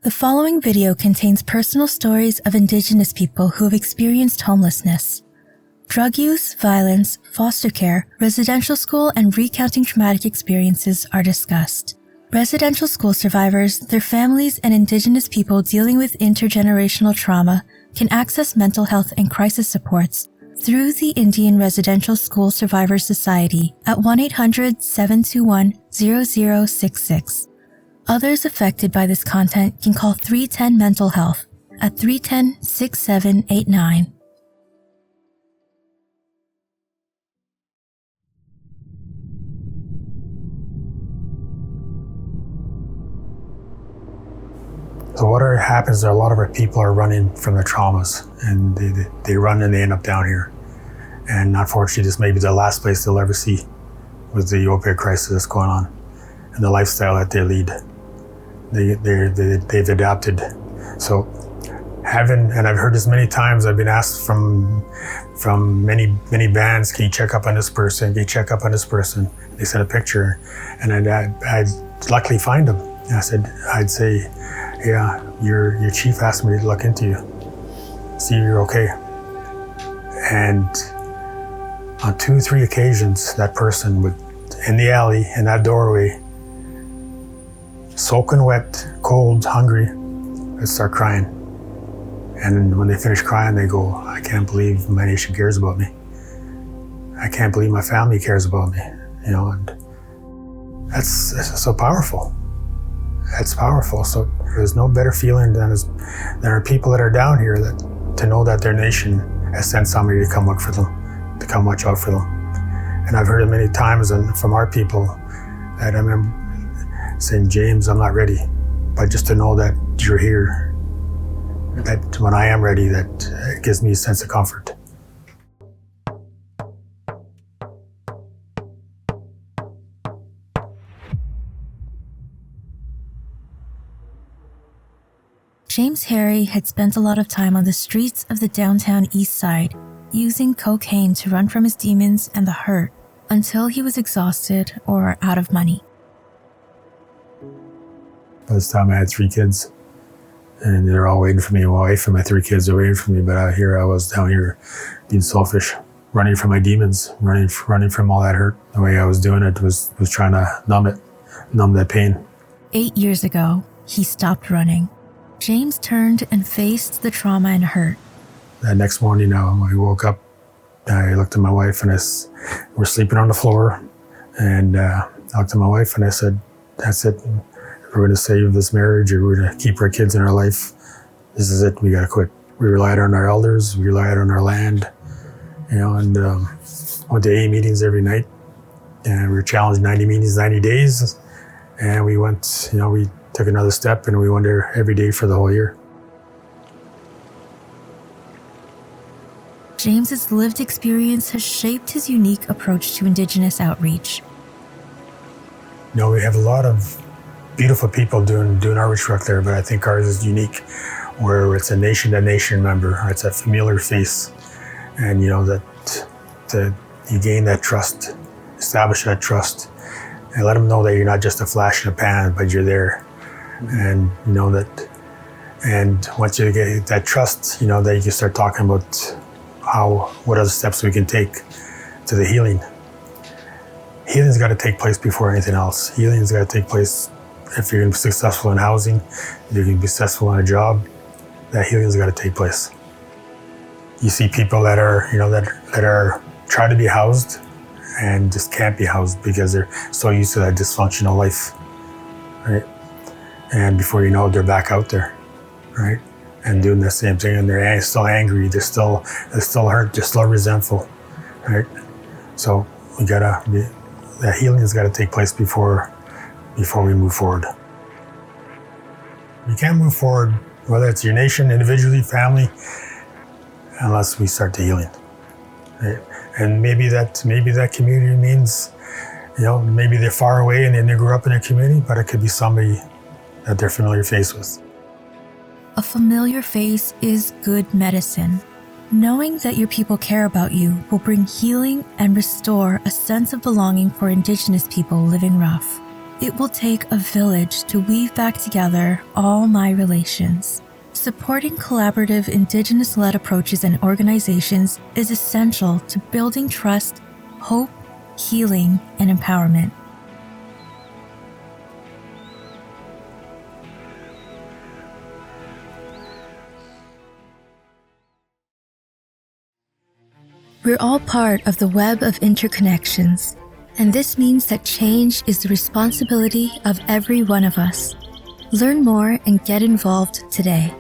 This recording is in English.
The following video contains personal stories of Indigenous people who have experienced homelessness. Drug use, violence, foster care, residential school, and recounting traumatic experiences are discussed. Residential school survivors, their families, and Indigenous people dealing with intergenerational trauma can access mental health and crisis supports through the Indian Residential School Survivors Society at 1-800-721-0066. Others affected by this content can call 310 Mental Health at 310-6789. So what happens is a lot of our people are running from their traumas, and they run and they end up down here. And unfortunately, this may be the last place they'll ever see with the opioid crisis that's going on and the lifestyle that they lead. They've adapted. So and I've heard this many times, I've been asked from many bands, can you check up on this person? Can you check up on this person? They sent a picture, and I'd luckily find them. And I'd say, yeah, your chief asked me to look into you, see if you're okay. And on 2-3 occasions, that person would, in the alley, in that doorway, soaking wet, cold, hungry, they'd start crying. And when they finish crying, they go, I can't believe my nation cares about me. I can't believe my family cares about me. You know, and that's so powerful. That's powerful. So there's no better feeling than our people that are down here to know that their nation has sent somebody to come look for them, to come watch out for them. And I've heard it many times from our people that I remember saying, James, I'm not ready. But just to know that you're here, that when I am ready, that gives me a sense of comfort. James Harry had spent a lot of time on the streets of the downtown East Side, using cocaine to run from his demons and the hurt until he was exhausted or out of money. By this time I had 3 kids, and they're all waiting for me. My wife and my 3 kids are waiting for me, but I was down here being selfish, running from my demons, running from all that hurt. The way I was doing it was trying to numb that pain. 8 years ago, he stopped running. James turned and faced the trauma and hurt. That next morning, when I woke up, I looked at my wife and we're sleeping on the floor. And I looked at my wife and I said, that's it. If we're going to save this marriage or we're going to keep our kids in our life, this is it. We got to quit. We relied on our elders. We relied on our land, and went to AA meetings every night. And we were challenged 90 meetings, 90 days. And we went, we took another step and we went there every day for the whole year. James's lived experience has shaped his unique approach to Indigenous outreach. We have a lot of beautiful people doing outreach work there, but I think ours is unique, where it's a nation-to-nation member, or it's a familiar face, and that you gain that trust, establish that trust, and let them know that you're not just a flash in the pan, but you're there. And and once you get that trust, that you can start talking about what other steps we can take to the healing. Healing's got to take place before anything else. Healing's got to take place if you're going to be successful in housing, if you're going to be successful in a job. That healing's got to take place. You see people that are trying to be housed and just can't be housed because they're so used to that dysfunctional life, right? And before you know it, they're back out there, right? And doing the same thing, and they're still angry, they're still hurt, they're still resentful, right? So that healing's got to take place before we move forward. You can't move forward, whether it's your nation, individually, family, unless we start the healing, right? And maybe that community means, maybe they're far away and they grew up in a community, but it could be somebody that they're familiar face with. A familiar face is good medicine. Knowing that your people care about you will bring healing and restore a sense of belonging for Indigenous people living rough. It will take a village to weave back together all my relations. Supporting collaborative Indigenous-led approaches and organizations is essential to building trust, hope, healing, and empowerment. We're all part of the web of interconnections, and this means that change is the responsibility of every one of us. Learn more and get involved today.